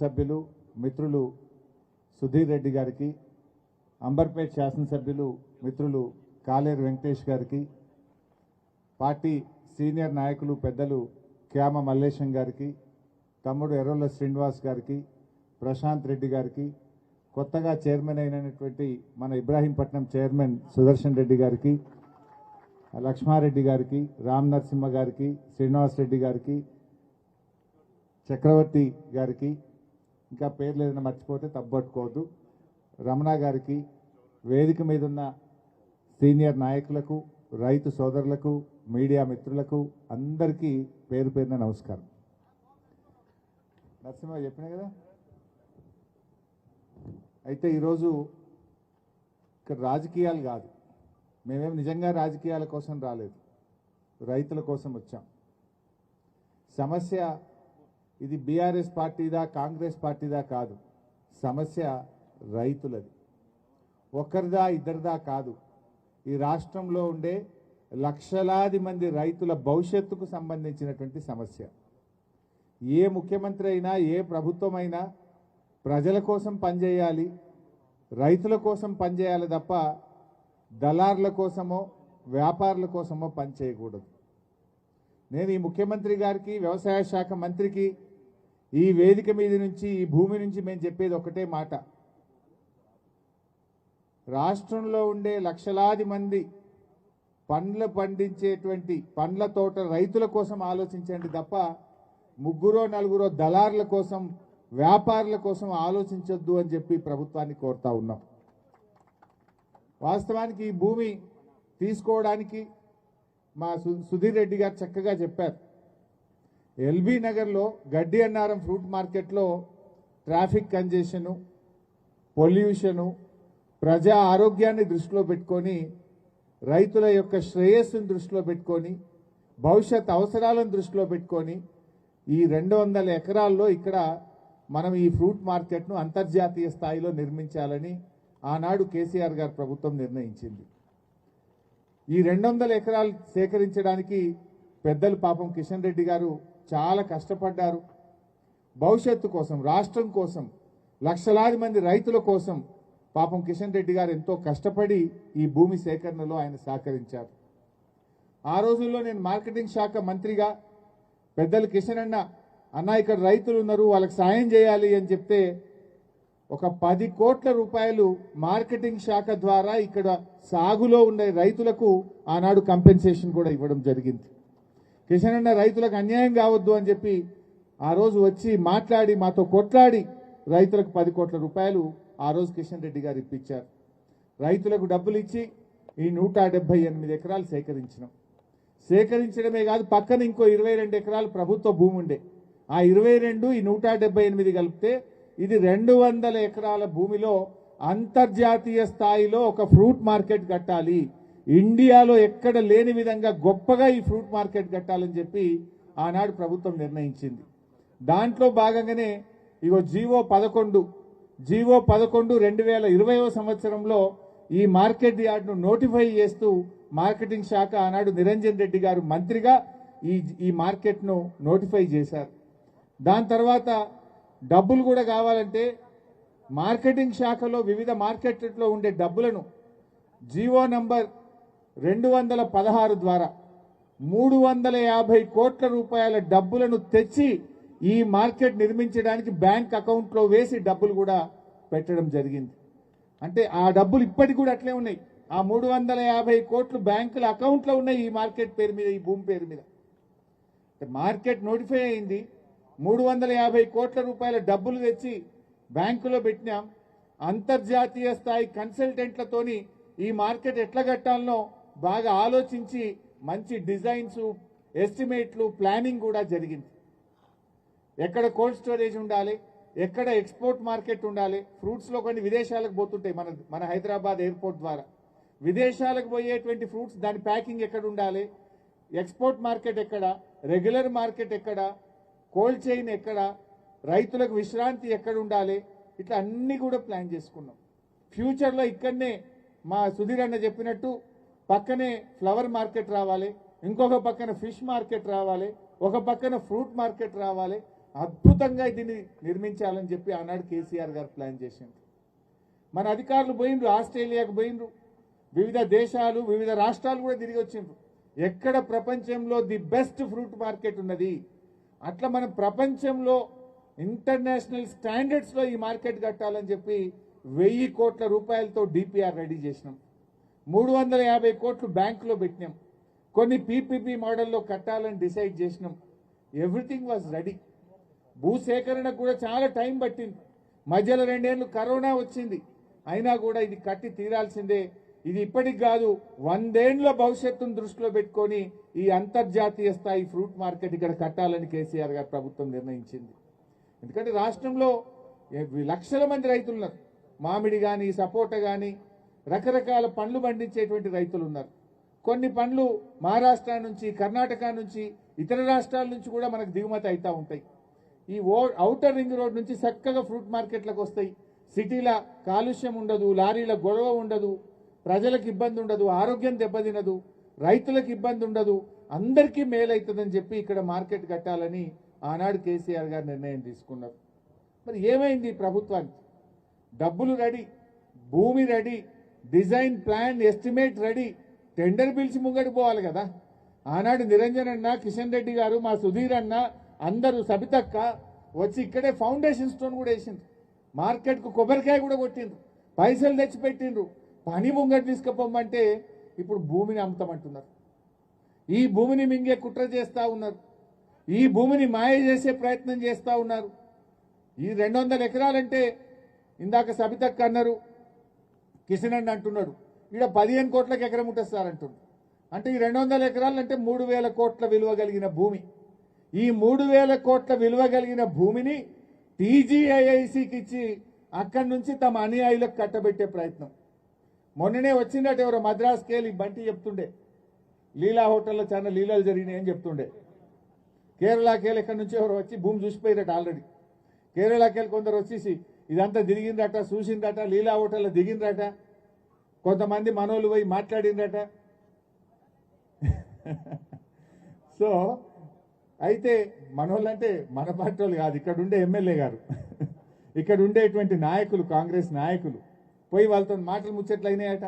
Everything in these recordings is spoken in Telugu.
సభ్యులు మిత్రులు సుధీర్ రెడ్డి గారికి, అంబర్పేట్ శాసనసభ్యులు మిత్రులు కాలేరు వెంకటేష్ గారికి, పార్టీ సీనియర్ నాయకులు పెద్దలు క్యామ మల్లేశం గారికి, తమ్ముడు ఎర్రొల్ల శ్రీనివాస్ గారికి, ప్రశాంత్ రెడ్డి గారికి, కొత్తగా చైర్మన్ అయినటువంటి మన ఇబ్రాహీంపట్నం చైర్మన్ సుదర్శన్ రెడ్డి గారికి, లక్ష్మారెడ్డి గారికి, రామ్ నరసింహ గారికి, శ్రీనివాస్ రెడ్డి గారికి, చక్రవర్తి గారికి, ఇంకా పేర్లు ఏదైనా మర్చిపోతే తప్పట్టుకోవద్దు, రమణ గారికి, వేదిక మీద ఉన్న సీనియర్ నాయకులకు, రైతు సోదరులకు, మీడియా మిత్రులకు అందరికీ పేరు పేరున నమస్కారం. నరసింహ చెప్పినా కదా. అయితే ఈరోజు ఇక్కడ రాజకీయాలు కాదు, మేమేం నిజంగా రాజకీయాల కోసం రాలేదు, రైతుల కోసం వచ్చాం. సమస్య ఇది బీఆర్ఎస్ పార్టీదా కాంగ్రెస్ పార్టీదా కాదు, సమస్య రైతులది. ఒక్కరిదా ఇద్దరిదా కాదు, ఈ రాష్ట్రంలో ఉండే లక్షలాది మంది రైతుల భవిష్యత్తుకు సంబంధించినటువంటి సమస్య. ఏ ముఖ్యమంత్రి అయినా ఏ ప్రభుత్వం అయినా ప్రజల కోసం పనిచేయాలి, రైతుల కోసం పనిచేయాలి తప్ప దళారుల కోసమో వ్యాపారుల కోసమో పనిచేయకూడదు. నేను ఈ ముఖ్యమంత్రి గారికి, వ్యవసాయ శాఖ మంత్రికి ఈ వేదిక మీద నుంచి, ఈ భూమి నుంచి మేము చెప్పేది ఒకటే మాట. రాష్ట్రంలో ఉండే లక్షలాది మంది పండ్లు పండించేటువంటి పండ్ల తోట రైతుల కోసం ఆలోచించండి తప్ప ముగ్గురో నలుగురో దళారుల కోసం వ్యాపారుల కోసం ఆలోచించొద్దు అని చెప్పి ప్రభుత్వాన్ని కోరుతా ఉన్నాం. వాస్తవానికి ఈ భూమి తీసుకోవడానికి మా సుధీర్ రెడ్డి గారు చక్కగా చెప్పారు. ఎల్బీ నగర్లో గడ్డి అన్నారం ఫ్రూట్ మార్కెట్లో ట్రాఫిక్ కంజెషను, పొల్యూషను, ప్రజా ఆరోగ్యాన్ని దృష్టిలో పెట్టుకొని, రైతుల యొక్క శ్రేయస్సును దృష్టిలో పెట్టుకొని, భవిష్యత్ అవసరాలను దృష్టిలో పెట్టుకొని ఈ 200 ఎకరాల్లో ఇక్కడ మనం ఈ ఫ్రూట్ మార్కెట్ను అంతర్జాతీయ స్థాయిలో నిర్మించాలని ఆనాడు కేసీఆర్ గారు ప్రభుత్వం నిర్ణయించింది. ఈ 200 ఎకరాలు సేకరించడానికి పెద్దలు పాపం కిషన్ రెడ్డి గారు చాలా కష్టపడ్డారు. భవిష్యత్తు కోసం, రాష్ట్రం కోసం, లక్షలాది మంది రైతుల కోసం పాపం కిషన్ రెడ్డి గారు ఎంతో కష్టపడి ఈ భూమి సేకరణలో ఆయన సహకరించారు. ఆ రోజుల్లో నేను మార్కెటింగ్ శాఖ మంత్రిగా పెద్దలు కిషన్ అన్న ఇక్కడ రైతులు ఉన్నారు, వాళ్ళకి సాయం చేయాలి అని చెప్తే ఒక 10 కోట్ల రూపాయలు మార్కెటింగ్ శాఖ ద్వారా ఇక్కడ సాగులో ఉండే రైతులకు ఆనాడు కంపెన్సేషన్ కూడా ఇవ్వడం జరిగింది. కిషన్ అన్న రైతులకు అన్యాయం కావద్దు అని చెప్పి ఆ రోజు వచ్చి మాట్లాడి మాతో కొట్లాడి రైతులకు 10 కోట్ల రూపాయలు ఆ రోజు కిషన్ రెడ్డి గారు ఇప్పించారు. రైతులకు డబ్బులు ఇచ్చి ఈ 178 ఎకరాలు సేకరించినాం. సేకరించడమే కాదు, పక్కన ఇంకో 22 ఎకరాలు ప్రభుత్వ భూమి ఉండే, ఆ 22 ఈ 178 కలిపితే ఇది 200 ఎకరాల భూమిలో అంతర్జాతీయ స్థాయిలో ఒక ఫ్రూట్ మార్కెట్ కట్టాలి, ఇండియాలో ఎక్కడ లేని విధంగా గొప్పగా ఈ ఫ్రూట్ మార్కెట్ కట్టాలని చెప్పి ఆనాడు ప్రభుత్వం నిర్ణయించింది. దాంట్లో భాగంగానే ఇగో జీవో 11 2020వ సంవత్సరంలో ఈ మార్కెట్ యార్డ్ను నోటిఫై చేస్తూ మార్కెటింగ్ శాఖ ఆనాడు నిరంజన్ రెడ్డి గారు మంత్రిగా ఈ మార్కెట్ను నోటిఫై చేశారు. దాని తర్వాత డబ్బులు కూడా కావాలంటే మార్కెటింగ్ శాఖలో వివిధ మార్కెట్లో ఉండే డబ్బులను జీవో నంబర్ 216 ద్వారా 350 కోట్ల రూపాయల డబ్బులను తెచ్చి ఈ మార్కెట్ నిర్మించడానికి బ్యాంక్ అకౌంట్లో వేసి డబ్బులు కూడా పెట్టడం జరిగింది. అంటే ఆ డబ్బులు ఇప్పటికి కూడా అట్లే ఉన్నాయి. ఆ 350 కోట్లు బ్యాంకుల అకౌంట్లో ఉన్నాయి ఈ మార్కెట్ పేరు మీద, ఈ భూమి పేరు మీద. మార్కెట్ నోటిఫై అయింది, 350 కోట్ల రూపాయల డబ్బులు తెచ్చి బ్యాంకులో పెట్టినాం. అంతర్జాతీయ స్థాయి కన్సల్టెంట్లతోని ఈ మార్కెట్ ఎట్లా కట్టాలనో బాగా ఆలోచించి మంచి డిజైన్స్, ఎస్టిమేట్లు, ప్లానింగ్ కూడా జరిగింది. ఎక్కడ కోల్డ్ స్టోరేజ్ ఉండాలి, ఎక్కడ ఎక్స్పోర్ట్ మార్కెట్ ఉండాలి. ఫ్రూట్స్లో కొన్ని విదేశాలకు పోతుంటాయి, మన హైదరాబాద్ ఎయిర్పోర్ట్ ద్వారా విదేశాలకు పోయేటువంటి ఫ్రూట్స్ దాని ప్యాకింగ్ ఎక్కడ ఉండాలి, ఎక్స్పోర్ట్ మార్కెట్ ఎక్కడ, రెగ్యులర్ మార్కెట్ ఎక్కడ, కోల్డ్ చైన్ ఎక్కడ, రైతులకు విశ్రాంతి ఎక్కడ ఉండాలి, ఇట్లా అన్ని కూడా ప్లాన్ చేసుకున్నాం. ఫ్యూచర్లో ఇక్కడనే మా సుధీర్ అన్న చెప్పినట్టు పక్కనే ఫ్లవర్ మార్కెట్ రావాలి, ఇంకొక పక్కన ఫిష్ మార్కెట్ రావాలి, ఒక పక్కన ఫ్రూట్ మార్కెట్ రావాలి, అద్భుతంగా దీన్ని నిర్మించాలని చెప్పి ఆనాడు కేసీఆర్ గారు ప్లాన్ చేసింది. మన అధికారులు పోయిండ్రు, ఆస్ట్రేలియాకు పోయిండ్రు, వివిధ దేశాలు వివిధ రాష్ట్రాలు కూడా తిరిగి వచ్చిండ్రు. ఎక్కడ ప్రపంచంలో ది బెస్ట్ ఫ్రూట్ మార్కెట్ ఉన్నది, అట్లా మనం ప్రపంచంలో ఇంటర్నేషనల్ స్టాండర్డ్స్లో ఈ మార్కెట్ కట్టాలని చెప్పి 1000 కోట్ల రూపాయలతో డిపిఆర్ రెడీ చేసినాం. 350 కోట్లు బ్యాంకులో పెట్టినాం. కొన్ని పీపీపీ మోడల్లో కట్టాలని డిసైడ్ చేసినాం. Everything was ready. భూసేకరణకు కూడా చాలా టైం పట్టింది. మధ్యలో 2 ఏళ్ళు కరోనా వచ్చింది. అయినా కూడా ఇది కట్టి తీరాల్సిందే. ఇది ఇప్పటికి కాదు, 100 ఏళ్ల భవిష్యత్తును దృష్టిలో పెట్టుకొని ఈ అంతర్జాతీయ స్థాయి ఫ్రూట్ మార్కెట్ ఇక్కడ కట్టాలని కేసీఆర్ గారు ప్రభుత్వం నిర్ణయించింది. ఎందుకంటే రాష్ట్రంలో లక్షల మంది రైతులు ఉన్నారు. మామిడి కానీ, సపోటా కానీ, రకరకాల పండ్లు పండించేటువంటి రైతులు ఉన్నారు. కొన్ని పండ్లు మహారాష్ట్ర నుంచి, కర్ణాటక నుంచి, ఇతర రాష్ట్రాల నుంచి కూడా మనకు దిగుమతి అవుతూ ఉంటాయి. ఈ ఔటర్ రింగ్ రోడ్ నుంచి చక్కగా ఫ్రూట్ మార్కెట్లకు వస్తాయి. సిటీల కాలుష్యం ఉండదు, లారీల గొడవ ఉండదు, ప్రజలకు ఇబ్బంది ఉండదు, ఆరోగ్యం దెబ్బతినదు, రైతులకు ఇబ్బంది ఉండదు, అందరికీ మేలవుతుందని చెప్పి ఇక్కడ మార్కెట్ కట్టాలని ఆనాడు కేసీఆర్ గారు నిర్ణయం తీసుకున్నారు. మరి ఏమైంది ప్రభుత్వానికి? డబ్బులు రెడీ, భూమి ready, design plan estimate ready, tender పిలిచి ముంగడి పోవాలి కదా. ఆనాడు నిరంజన్ అన్న, కిషన్ రెడ్డి గారు, మా సుధీర్ అన్న, అందరూ సబితక్క వచ్చి ఇక్కడే ఫౌండేషన్ స్టోన్ కూడా వేసిండ్రు. మార్కెట్కు కొబ్బరికాయ కూడా కొట్టిండ్రు, పైసలు తెచ్చిపెట్టిండ్రు. పని ముంగటి తీసుకుపోమంటే ఇప్పుడు భూమిని అమ్ముతామంటున్నారు. ఈ భూమిని మింగే కుట్ర చేస్తూ ఉన్నారు. ఈ భూమిని మాయ చేసే ప్రయత్నం చేస్తూ ఉన్నారు. ఈ 200 ఎకరాలంటే ఇందాక సబితక్క అన్నారు, కిషన్ అన్న అంటున్నాడు ఇక్కడ 15 కోట్లకు ఎకరం ఉంటుంది సార్ అంటున్నాడు. అంటే ఈ 200 ఎకరాలంటే 3000 కోట్ల విలువ కలిగిన భూమి. ఈ 3000 కోట్ల విలువ కలిగిన భూమిని టీజీఐఐసికి ఇచ్చి అక్కడి నుంచి తమ అనుయాయులకు కట్టబెట్టే ప్రయత్నం. మొన్ననే వచ్చిందట ఎవరో మద్రాస్కి వెళ్ళి బంటి చెప్తుండే, లీలా హోటల్లో చాలా లీలాలు జరిగినాయని చెప్తుండే. కేరళకి వెళ్ళి ఎక్కడి నుంచి ఎవరు వచ్చి భూమి చూసిపోయారట. ఆల్రెడీ కేరళకి వెళ్ళి కొందరు వచ్చేసి ఇదంతా దిగిందట, చూసిందట, లీలా హోటల్లో దిగిందట. కొంతమంది మనోళ్ళు పోయి మాట్లాడిందట. సో అయితే మనోళ్ళంటే మన పార్టీ వాళ్ళు కాదు, ఇక్కడ ఉండే ఎమ్మెల్యే గారు, ఇక్కడ ఉండేటువంటి నాయకులు, కాంగ్రెస్ నాయకులు పోయి వాళ్ళతో మాటలు ముచ్చట్లు అయినాయట.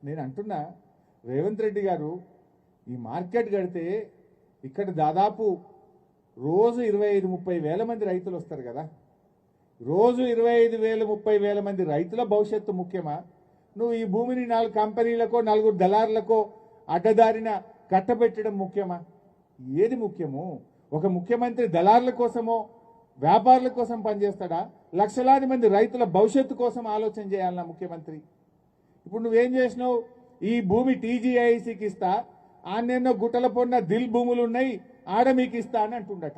నేను అంటున్నా, రేవంత్ రెడ్డి గారు ఈ మార్కెట్ కడితే ఇక్కడ దాదాపు రోజు 25-30 వేల మంది రైతులు వస్తారు కదా. రోజు 25,000-30 వేల మంది రైతుల భవిష్యత్తు ముఖ్యమా? నువ్వు ఈ భూమిని 4 కంపెనీలకో 4 దళారులకో అడ్డదారిన కట్టబెట్టడం ముఖ్యమా? ఏది ముఖ్యము? ఒక ముఖ్యమంత్రి దళారుల కోసమో వ్యాపారుల కోసం పనిచేస్తాడా? లక్షలాది మంది రైతుల భవిష్యత్తు కోసం ఆలోచన చేయాలన్నా ముఖ్యమంత్రి? ఇప్పుడు నువ్వేం చేసినావు? ఈ భూమి టీజీఐసికి ఇస్తా, ఆన్నెన్నో గుట్టల పొన్న దిల్ భూములు ఉన్నాయి, ఆడ మీకు ఇస్తా అని అంటుండట.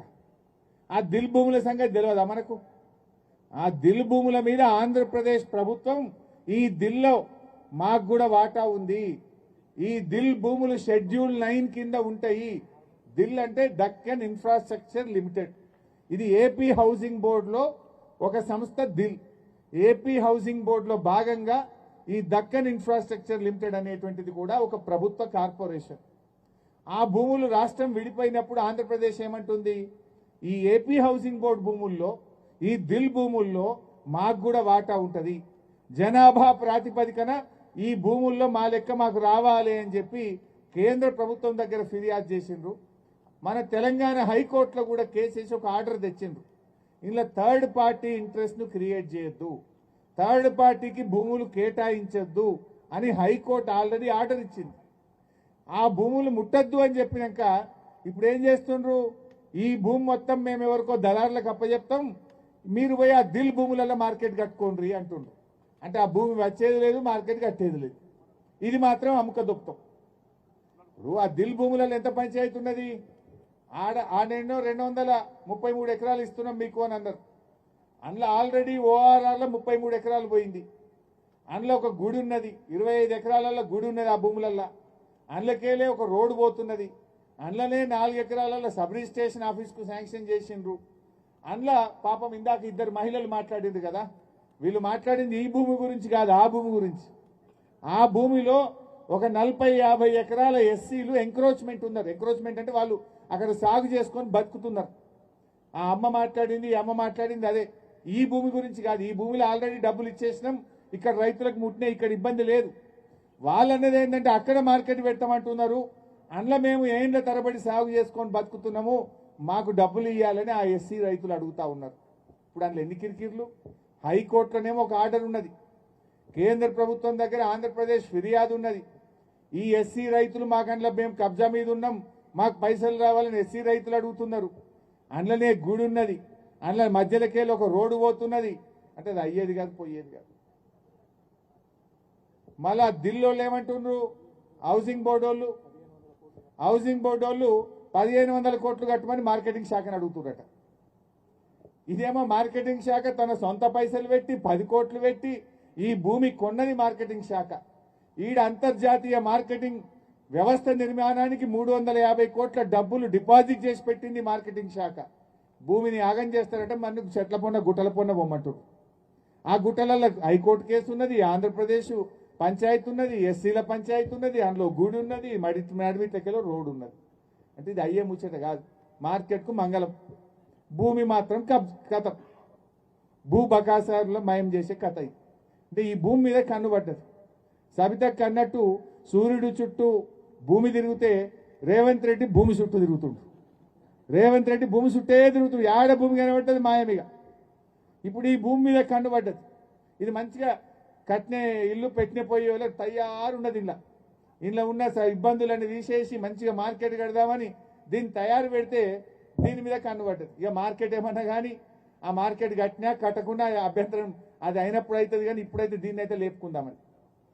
ఆ దిల్ భూముల సంగతి తెలియదా మనకు? ఆ దిల్ భూముల మీద ఆంధ్రప్రదేశ్ ప్రభుత్వం, ఈ దిల్లో మాకు కూడా వాటా ఉంది, ఈ దిల్ భూములు షెడ్యూల్ 9 కింద ఉంటాయి. దిల్ అంటే దక్కన్ ఇన్ఫ్రాస్ట్రక్చర్ లిమిటెడ్. ఇది ఏపీ హౌసింగ్ బోర్డులో ఒక సంస్థ. దిల్ ఏపీ హౌసింగ్ బోర్డులో భాగంగా ఈ దక్కన్ ఇన్ఫ్రాస్ట్రక్చర్ లిమిటెడ్ అనేటువంటిది కూడా ఒక ప్రభుత్వ కార్పొరేషన్. ఆ భూములు రాష్ట్రం విడిపోయినప్పుడు ఆంధ్రప్రదేశ్ ఏమంటుంది? ఈ ఏపీ హౌసింగ్ బోర్డు భూముల్లో, ఈ దిల్ భూముల్లో మాకు కూడా వాటా ఉంటుంది, జనాభా ప్రాతిపదికన ఈ భూముల్లో మా లెక్క మాకు రావాలి అని చెప్పి కేంద్ర ప్రభుత్వం దగ్గర ఫిర్యాదు చేసిండ్రు. మన తెలంగాణ హైకోర్టులో కూడా కేసు వేసి ఒక ఆర్డర్ తెచ్చిండ్రు. ఇలా థర్డ్ పార్టీ ఇంట్రెస్ట్ను క్రియేట్ చేయొద్దు, థర్డ్ పార్టీకి భూములు కేటాయించొద్దు అని హైకోర్టు ఆల్రెడీ ఆర్డర్ ఇచ్చింది. ఆ భూములు ముట్టద్దు అని చెప్పినాక ఇప్పుడు ఏం చేస్తుండ్రు? ఈ భూమి మొత్తం మేము ఎవరికో దళారులకు అప్పచెప్తాం, మీరు పోయి ఆ దిల్ భూములలో మార్కెట్ కట్టుకోండి అంటుండ్రు. అంటే ఆ భూమి వచ్చేది లేదు, మార్కెట్ కట్టేది లేదు. ఇది మాత్రం అమ్ముక దొక్కుతాం. ఇప్పుడు ఆ దిల్ భూములలో ఎంత పంచాయతీ ఉన్నది? ఆడెన్నో 233 ఎకరాలు ఇస్తున్నాం మీకు అని అన్నారు. అందులో ఆల్రెడీ ఓఆర్ఆర్లో 33 ఎకరాలు పోయింది. అందులో ఒక గుడి ఉన్నది, 25 ఎకరాలలో గుడి ఉన్నది ఆ భూములల్లో. అందులోకెళ్ళే ఒక రోడ్డు పోతున్నది. అందులోనే 4 ఎకరాలలో సబ్ రిజిస్ట్రేషన్ ఆఫీస్కు శాంక్షన్ చేసిండ్రు. అందులో పాపం ఇందాక 2 మహిళలు మాట్లాడింది కదా, వీళ్ళు మాట్లాడింది ఈ భూమి గురించి కాదు, ఆ భూమి గురించి. ఆ భూమిలో ఒక 40-50 ఎకరాల ఎస్సీలు ఎంక్రోచ్మెంట్ ఉన్నారు. ఎంక్రోచ్మెంట్ అంటే వాళ్ళు అక్కడ సాగు చేసుకొని బతుకుతున్నారు. ఆ అమ్మ మాట్లాడింది ఈ అమ్మ మాట్లాడింది అదే. ఈ భూమి గురించి కాదు, ఈ భూమిలో ఆల్రెడీ డబ్బులు ఇచ్చేసినాం, ఇక్కడ రైతులకు ముట్టినా ఇక్కడ ఇబ్బంది లేదు. వాళ్ళన్నది ఏంటంటే అక్కడ మార్కెట్ పెడతామంటున్నారు, అందులో మేము ఏండ్ల తరబడి సాగు చేసుకొని బతుకుతున్నాము, మాకు డబ్బులు ఇవ్వాలని ఆ ఎస్సీ రైతులు అడుగుతా ఉన్నారు. ఇప్పుడు అందులో ఎన్ని కిరికిర్లు. హైకోర్టులోనేమో ఒక ఆర్డర్ ఉన్నది, కేంద్ర ప్రభుత్వం దగ్గర ఆంధ్రప్రదేశ్ ఫిర్యాదు ఉన్నది. ఈ ఎస్సీ రైతులు మాకంట్లో మేము కబ్జా మీద ఉన్నాం, మాకు పైసలు రావాలని ఎస్సీ రైతులు అడుగుతున్నారు. అందులోనే గుడి ఉన్నది, అందులో మధ్యలోకెళ్ళి ఒక రోడ్డు పోతున్నది. అంటే అది అయ్యేది కాదు, పోయేది కాదు. మళ్ళా ఢిల్లీలో ఏమంటున్నారు, హౌసింగ్ బోర్డు వాళ్ళు 1500 కోట్లు కట్టమని మార్కెటింగ్ శాఖను అడుగుతున్నారట. ఇదేమో మార్కెటింగ్ శాఖ తన సొంత పైసలు పెట్టి 10 కోట్లు పెట్టి ఈ భూమి కొన్నది మార్కెటింగ్ శాఖ. ఈడ అంతర్జాతీయ మార్కెటింగ్ వ్యవస్థ నిర్మాణానికి 350 కోట్ల డబ్బులు డిపాజిట్ చేసి పెట్టింది మార్కెటింగ్ శాఖ. భూమిని ఆగం చేస్తారట, మనకు చెట్ల పొన్న గుట్టల పొన్న పొమ్మంటారు. ఆ గుట్టలలో హైకోర్టు కేసు ఉన్నది, ఆంధ్రప్రదేశ్ పంచాయతీ ఉన్నది, ఎస్సీల పంచాయతీ ఉన్నది, అందులో గుడి ఉన్నది, మడిమిట్లకెళ్ళి రోడ్డు ఉన్నది. అంటే ఇది అయ్యే ముచ్చట కాదు. మార్కెట్కు మంగళం, భూమి మాత్రం కథ, భూ బకాసారులో మయం చేసే కథ ఇది. అంటే ఈ భూమి మీద కన్ను పడ్డది. సబితకు అన్నట్టు సూర్యుడు చుట్టూ భూమి తిరిగితే రేవంత్ రెడ్డి భూమి చుట్టూ తిరుగుతుండు. రేవంత్ రెడ్డి భూమి చుట్టే తిరుగుతుండు, ఆడ భూమి కనబడ్డది మాయమిగా. ఇప్పుడు ఈ భూమి మీద కన్ను పడ్డది. ఇది మంచిగా కట్నే ఇల్లు పెట్టిన పోయే వాళ్ళకి తయారున్నది. ఇంట్లో ఉన్న ఇబ్బందులన్నీ తీసేసి మంచిగా మార్కెట్ కడదామని దీన్ని తయారు పెడితే దీని మీద కన్ను పడ్డది. ఇక మార్కెట్ ఏమన్నా కానీ ఆ మార్కెట్ కట్టినా కట్టకుండా అభ్యంతరం అది అయినప్పుడు అవుతుంది, కానీ ఇప్పుడైతే దీన్ని అయితే లేపుకుందామని.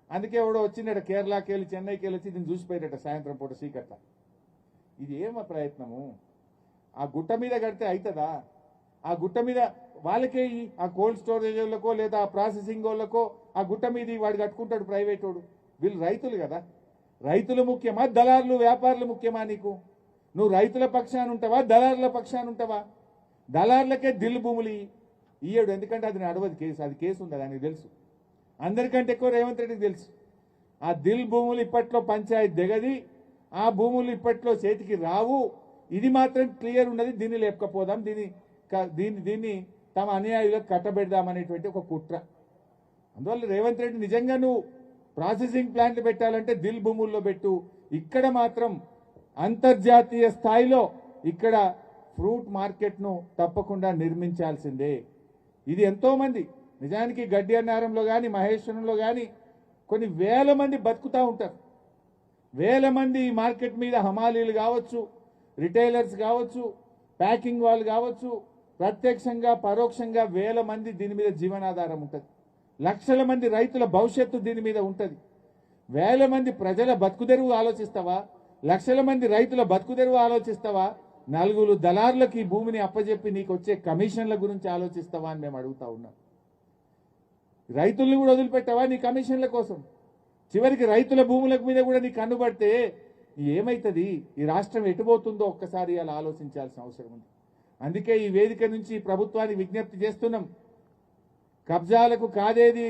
అందుకే ఎవడో వచ్చిందట కేరళకి వెళ్ళి చెన్నైకి వెళ్ళి వచ్చి దీన్ని చూసిపోయాడట సాయంత్రం పూట సీకట్ల. ఇది ఏమో ప్రయత్నము. ఆ గుట్ట మీద కడితే అవుతుందా? ఆ గుట్ట మీద వాళ్ళకే ఆ కోల్డ్ స్టోరేజ్ వాళ్ళకో లేదా ఆ ప్రాసెసింగ్ వాళ్ళకో ఆ గుట్ట మీద వాడు కట్టుకుంటాడు ప్రైవేట్ వాడు. వీళ్ళు రైతులు కదా. రైతులు ముఖ్యమా, దళారులు వ్యాపారులు ముఖ్యమా? నీకు నువ్వు రైతుల పక్షాన ఉంటావా, దళారుల పక్షాన ఉంటావా? దళారులకే దిల్లు భూములు ఇయ్యడు, ఎందుకంటే అది నడవదు కేసు. అది కేసు ఉంది, దానికి తెలుసు. అందరికంటే ఎక్కువ రేవంత్ రెడ్డికి తెలుసు. ఆ దిల్ భూములు ఇప్పట్లో పంచాయతీ దిగది, ఆ భూములు ఇప్పట్లో చేతికి రావు. ఇది మాత్రం క్లియర్ ఉన్నది. దీన్ని లేపకపోదాం, దీన్ని తమ అనుయాయులకు కట్టబెడదామనేటువంటి ఒక కుట్ర. అందువల్ల రేవంత్ రెడ్డి నిజంగా నువ్వు ప్రాసెసింగ్ ప్లాంట్లు పెట్టాలంటే దిల్ భూముల్లో పెట్టు. ఇక్కడ మాత్రం అంతర్జాతీయ స్థాయిలో ఇక్కడ ఫ్రూట్ మార్కెట్ను తప్పకుండా నిర్మించాల్సిందే. ఇది ఎంతోమంది నిజానికి గడ్డి అన్నారంలో కానీ మహేశ్వరంలో కానీ కొన్ని వేల మంది బతుకుతూ ఉంటారు. వేల మంది ఈ మార్కెట్ మీద హమాలీలు కావచ్చు, రిటైలర్స్ కావచ్చు, ప్యాకింగ్ వాళ్ళు కావచ్చు, ప్రత్యక్షంగా పరోక్షంగా వేల మంది దీని మీద జీవనాధారం ఉంటుంది. లక్షల మంది రైతుల భవిష్యత్తు దీని మీద ఉంటుంది. వేల మంది ప్రజల బతుకుదెరువు ఆలోచిస్తావా? లక్షల మంది రైతుల బతుకుదెరువు ఆలోచిస్తావా? నలుగురు దళారులకు ఈ భూమిని అప్పజెప్పి నీకు వచ్చే కమిషన్ల గురించి ఆలోచిస్తావా అని మేము అడుగుతా ఉన్నాం. రైతుల్ని కూడా వదిలిపెట్టావా నీ కమిషన్ల కోసం? చివరికి రైతుల భూముల మీద కూడా నీకు కన్నుబడితే ఏమవుతుంది? ఈ రాష్ట్రం ఎటుపోతుందో ఒక్కసారి అలా ఆలోచించాల్సిన అవసరం ఉంది. అందుకే ఈ వేదిక నుంచి ప్రభుత్వాన్ని విజ్ఞప్తి చేస్తున్నాం. కబ్జాలకు కాదేది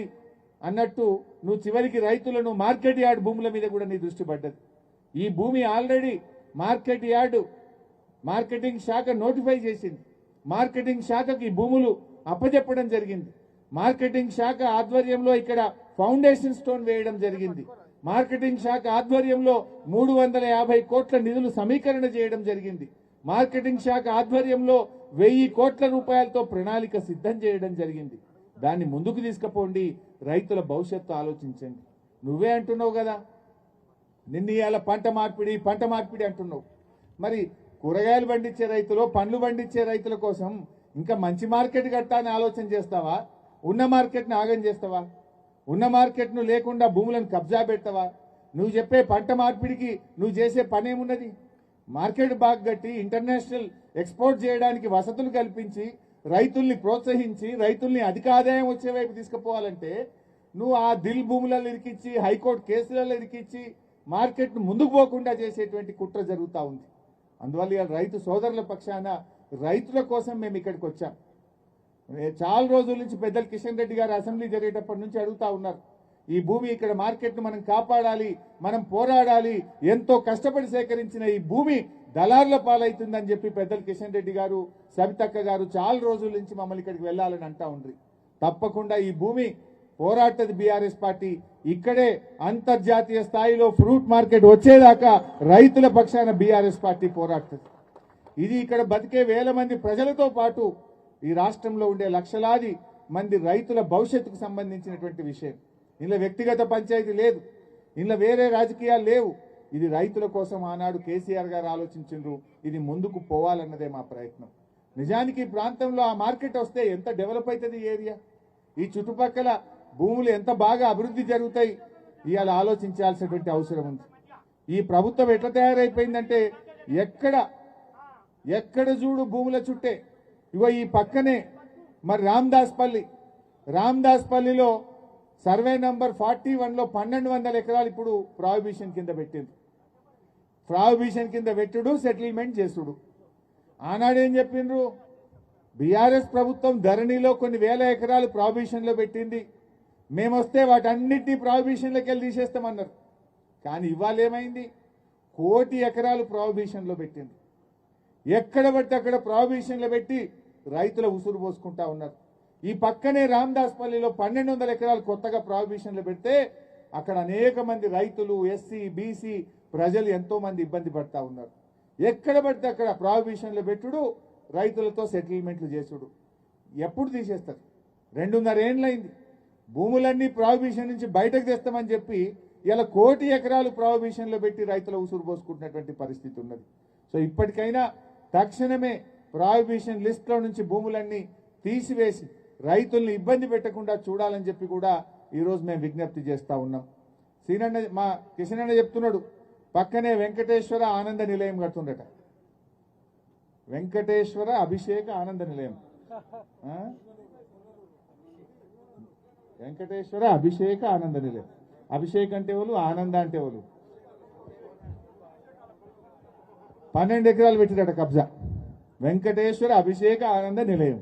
అన్నట్టు నువ్వు చివరికి రైతులను మార్కెట్ యార్డ్ భూముల మీద కూడా నీ దృష్టి పడ్డది. ఈ భూమి ఆల్రెడీ మార్కెట్ యార్డ్ మార్కెటింగ్ శాఖ నోటిఫై చేసింది. మార్కెటింగ్ శాఖకు ఈ భూములు అప్పజెప్పడం జరిగింది. మార్కెటింగ్ శాఖ ఆధ్వర్యంలో ఇక్కడ ఫౌండేషన్ స్టోన్ వేయడం జరిగింది. మార్కెటింగ్ శాఖ ఆధ్వర్యంలో 350 కోట్ల నిధులు సమీకరణ చేయడం జరిగింది. మార్కెటింగ్ శాఖ ఆధ్వర్యంలో 1000 కోట్ల రూపాయలతో ప్రణాళిక సిద్ధం చేయడం జరిగింది. దాన్ని ముందుకు తీసుకుపోండి, రైతుల భవిష్యత్తు ఆలోచించండి. నువ్వే అంటున్నావు కదా నిన్న ఇవాళ పంట మార్పిడి అంటున్నావు. మరి కూరగాయలు పండించే రైతులు, పండ్లు పండించే రైతుల కోసం ఇంకా మంచి మార్కెట్ కట్టాలని ఆలోచన చేస్తావా? ఉన్న మార్కెట్ను ఆగం చేస్తావా? ఉన్న మార్కెట్ను లేకుండా భూములను కబ్జా పెడతావా? నువ్వు చెప్పే పంట మార్పిడికి నువ్వు చేసే పనేమున్నది? మార్కెట్ బాగా కట్టి ఇంటర్నేషనల్ ఎక్స్పోర్ట్ చేయడానికి వసతులు కల్పించి రైతుల్ని ప్రోత్సహించి రైతుల్ని అధిక ఆదాయం వచ్చే వైపు తీసుకుపోవాలంటే నువ్వు ఆ దిల్ భూములలో ఇరికిచ్చి హైకోర్టు కేసులలో ఇరికిచ్చి మార్కెట్ను ముందుకు పోకుండా చేసేటువంటి కుట్ర జరుగుతూ ఉంది. అందువల్ల ఇవాళ రైతు సోదరుల పక్షాన రైతుల కోసం మేము ఇక్కడికి వచ్చాం. చాలా రోజుల నుంచి పెద్దలు కిషన్ రెడ్డి గారు అసెంబ్లీ జరిగేటప్పటి నుంచి అడుగుతా ఉన్నారు, ఈ భూమి ఇక్కడ మార్కెట్ను మనం కాపాడాలి, మనం పోరాడాలి. ఎంతో కష్టపడి సేకరించిన ఈ భూమి దళారుల పాలవుతుందని చెప్పి పెద్దలు కిషన్ రెడ్డి గారు, సవితక్క గారు చాలా రోజుల నుంచి మమ్మల్ని ఇక్కడికి వెళ్ళాలని అంటా ఉండ్రి. తప్పకుండా ఈ భూమి పోరాటది బీఆర్ఎస్ పార్టీ. ఇక్కడే అంతర్జాతీయ స్థాయిలో ఫ్రూట్ మార్కెట్ వచ్చేదాకా రైతుల పక్షాన బీఆర్ఎస్ పార్టీ పోరాడుతుంది. ఇది ఇక్కడ బతికే వేల మంది ప్రజలతో పాటు ఈ రాష్ట్రంలో ఉండే లక్షలాది మంది రైతుల భవిష్యత్తుకు సంబంధించినటువంటి విషయం. ఇందులో వ్యక్తిగత పంచాయతీ లేదు, ఇందులో వేరే రాజకీయాలు లేవు. ఇది రైతుల కోసం ఆనాడు కేసీఆర్ గారు ఆలోచించిండ్రు. ఇది ముందుకు పోవాలన్నదే మా ప్రయత్నం. నిజానికి ఈ ప్రాంతంలో ఆ మార్కెట్ వస్తే ఎంత డెవలప్ అవుతుంది ఈ ఏరియా, ఈ చుట్టుపక్కల భూములు ఎంత బాగా అభివృద్ధి జరుగుతాయి, ఇవాళ ఆలోచించాల్సినటువంటి అవసరం ఉంది. ఈ ప్రభుత్వం ఎట్లా తయారైపోయిందంటే ఎక్కడ చూడు భూముల చుట్టే. ఇగో ఈ పక్కనే మరి రామ్దాస్ పల్లిలో సర్వే నంబర్ 41లో 1200 ఎకరాలు ఇప్పుడు ప్రాహిబిషన్ కింద పెట్టింది. ప్రాహిబిషన్ కింద పెట్టుడు, సెటిల్మెంట్ చేసుడు. ఆనాడేం చెప్పిండ్రు, బీఆర్ఎస్ ప్రభుత్వం ధరణిలో కొన్ని వేల ఎకరాలు ప్రాహిబిషన్లో పెట్టింది, మేమొస్తే వాటన్నిటినీ ప్రాహిబిషన్లోకి వెళ్ళి తీసేస్తామన్నారు. కానీ ఇవాళ ఏమైంది, 1 కోటి ఎకరాలు ప్రాహిబిషన్లో పెట్టింది. ఎక్కడ పడితే అక్కడ ప్రాహిబిషన్లో పెట్టి రైతుల ఉసురు పోసుకుంటా ఉన్నారు. ఈ పక్కనే రామ్దాస్ పల్లిలో 1200 ఎకరాలు కొత్తగా ప్రాహిబిషన్లో పెడితే అక్కడ అనేక మంది రైతులు, ఎస్సీ బీసీ ప్రజలు ఎంతో మంది ఇబ్బంది పడతా ఉన్నారు. ఎక్కడ పడితే అక్కడ ప్రాహిబిషన్లో పెట్టుడు, రైతులతో సెటిల్మెంట్లు చేసుడు. ఎప్పుడు తీసేస్తారు? 2.5 ఏళ్ళైంది. భూములన్నీ ప్రాహిబిషన్ నుంచి బయటకు తెస్తామని చెప్పి ఇలా 1 కోటి ఎకరాలు ప్రాహిబిషన్లో పెట్టి రైతుల ఉసురు పోసుకుంటున్నటువంటి పరిస్థితి ఉన్నది. సో ఇప్పటికైనా తక్షణమే ప్రాహిబిషన్ లిస్టులో నుంచి భూములన్నీ తీసివేసి రైతుల్ని ఇబ్బంది పెట్టకుండా చూడాలని చెప్పి కూడా ఈరోజు మేము విజ్ఞప్తి చేస్తా ఉన్నాం. మా కిషన్ అన్న చెప్తున్నాడు, పక్కనే వెంకటేశ్వర ఆనంద నిలయం కడుతుండట. వెంకటేశ్వర అభిషేక ఆనంద నిలయం, వెంకటేశ్వర అభిషేక ఆనంద నిలయం. అభిషేక్ అంటే వాళ్ళు, ఆనంద అంటే వాళ్ళు. 12 ఎకరాలు పెట్టిరట కబ్జా. వెంకటేశ్వర అభిషేక ఆనంద నిలయం.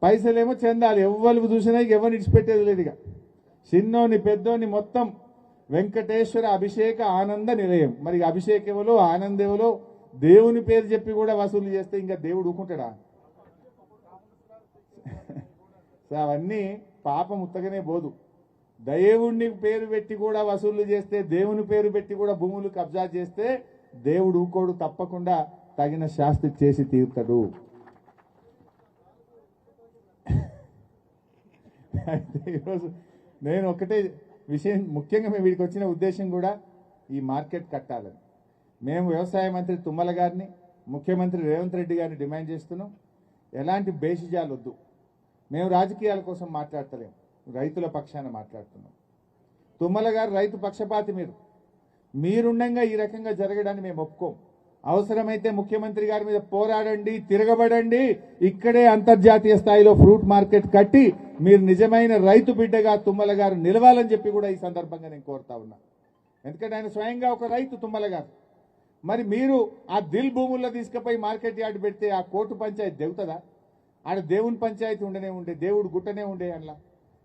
పైసలేమో చెందాలి, ఎవ్వరికి చూసినా ఎవరిని ఇడిచిపెట్టేది లేదు. ఇక చిన్నోని పెద్దోని మొత్తం వెంకటేశ్వర అభిషేక ఆనంద నిలయం. మరి అభిషేక్ ఎవలో, ఆనంద్ ఎవలో, దేవుని పేరు చెప్పి కూడా వసూలు చేస్తే ఇంకా దేవుడు ఊకుంటాడా? అవన్నీ పాపం ఉత్తగానే పోదు. దేవుణ్ణి పేరు పెట్టి కూడా వసూలు చేస్తే, దేవుని పేరు పెట్టి కూడా భూములు కబ్జా చేస్తే దేవుడు ఊకోడు, తప్పకుండా తగిన శాస్తి చేసి తీరుతాడు. అయితే ఈరోజు నేను ఒకటే విషయం, ముఖ్యంగా మేము వీడికి వచ్చిన ఉద్దేశం కూడా ఈ మార్కెట్ కట్టాలని. మేము వ్యవసాయ మంత్రి తుమ్మల గారిని, ముఖ్యమంత్రి రేవంత్ రెడ్డి గారిని డిమాండ్ చేస్తున్నాం. ఎలాంటి బేషిజాలు వద్దు. మేము రాజకీయాల కోసం మాట్లాడతలేం, రైతుల పక్షాన మాట్లాడుతున్నాం. తుమ్మల గారు రైతు పక్షపాతి. మీరుండగా ఈ రకంగా జరగడాన్ని మేము ఒప్పుకోం. అవసరమైతే ముఖ్యమంత్రి గారి మీద పోరాడండి, తిరగబడండి. ఇక్కడే అంతర్జాతీయ స్థాయిలో ఫ్రూట్ మార్కెట్ కట్టి మీరు నిజమైన రైతు బిడ్డగా తుమ్మల గారు నిలవాలని చెప్పి కూడా ఈ సందర్భంగా నేను కోరుతా ఉన్నా. ఎందుకంటే ఆయన స్వయంగా ఒక రైతు తుమ్మల గారు. మరి మీరు ఆ దిల్ భూముల్లో తీసుకుపోయి మార్కెట్ యార్డ్ పెడితే ఆ కోర్టు పంచాయతీ దేవుతుందా? ఆడ దేవుని పంచాయతీ ఉండే దేవుడు గుట్టనే ఉండే. అందులో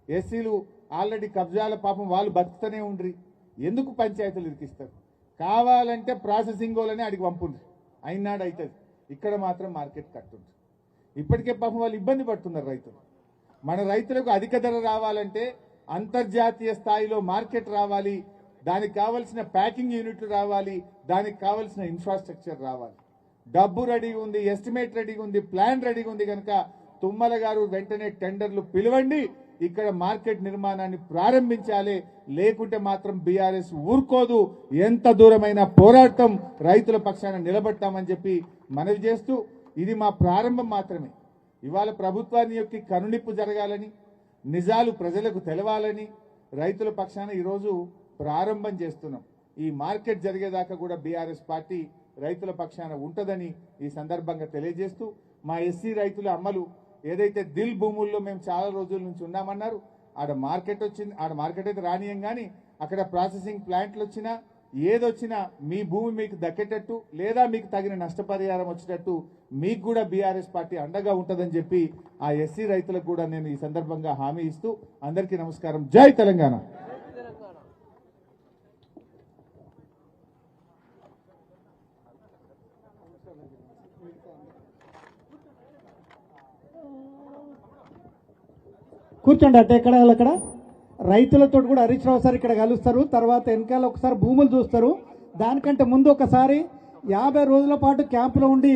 ఎస్సీలు ఆల్రెడీ కబ్జాల పాపం వాళ్ళు బతుకుతూనే ఉండ్రి. ఎందుకు పంచాయతీలు ఇరికిస్తారు? కావాలంటే ప్రాసెసింగ్ వాళ్ళని అడిగి పంపుండ్రి, అయినాడు అవుతుంది. ఇక్కడ మాత్రం మార్కెట్ కట్టుండ్రి. ఇప్పటికే పాపం వాళ్ళు ఇబ్బంది పడుతున్నారు రైతులు. మన రైతులకు అధిక ధర రావాలంటే అంతర్జాతీయ స్థాయిలో మార్కెట్ రావాలి, దానికి కావాల్సిన ప్యాకింగ్ యూనిట్లు రావాలి, దానికి కావాల్సిన ఇన్ఫ్రాస్ట్రక్చర్ రావాలి. డబ్బు రెడీగా ఉంది, ఎస్టిమేట్ రెడీగా ఉంది, ప్లాన్ రెడీగా ఉంది. కనుక తుమ్మల గారు వెంటనే టెండర్లు పిలవండి, ఇక్కడ మార్కెట్ నిర్మాణాన్ని ప్రారంభించాలి. లేకుంటే మాత్రం బీఆర్ఎస్ ఊరుకోదు. ఎంత దూరమైన పోరాటం రైతుల పక్షాన నిలబడతామని చెప్పి మనవి చేస్తూ, ఇది మా ప్రారంభం మాత్రమే. ఇవాళ ప్రభుత్వాన్ని యొక్క కనునిప్పు జరగాలని, నిజాలు ప్రజలకు తెలవాలని రైతుల పక్షాన ఈరోజు ప్రారంభం చేస్తున్నాం. ఈ మార్కెట్ జరిగేదాకా కూడా బీఆర్ఎస్ పార్టీ రైతుల పక్షాన ఉంటుందని ఈ సందర్భంగా తెలియజేస్తూ, మా ఎస్సీ రైతుల అమ్మలు ఏదైతే దిల్ భూముల్లో మేము చాలా రోజుల నుంచి ఉన్నామన్నారు, ఆడ మార్కెట్ వచ్చింది. ఆడ మార్కెట్ అయితే రానియం, కానీ అక్కడ ప్రాసెసింగ్ ప్లాంట్లు వచ్చినా ఏదొచ్చినా మీ భూమి మీకు దక్కేటట్టు లేదా మీకు తగిన నష్టపరిహారం వచ్చేటట్టు మీకు కూడా బీఆర్ఎస్ పార్టీ అండగా ఉంటుందని చెప్పి ఆ ఎస్సీ రైతులకు కూడా నేను ఈ సందర్భంగా హామీ ఇస్తూ అందరికీ నమస్కారం. జై తెలంగాణ. కూర్చోండి అట్ట ఎక్కడ అక్కడ రైతులతో కూడా హరీష్ రావు సార్ ఇక్కడ కలుస్తారు. తర్వాత వెనకాల ఒకసారి భూములు చూస్తారు. దానికంటే ముందు ఒకసారి 50 రోజుల పాటు క్యాంపులో ఉండి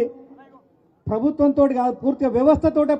ప్రభుత్వంతో కాదు పూర్తిగా వ్యవస్థతోటే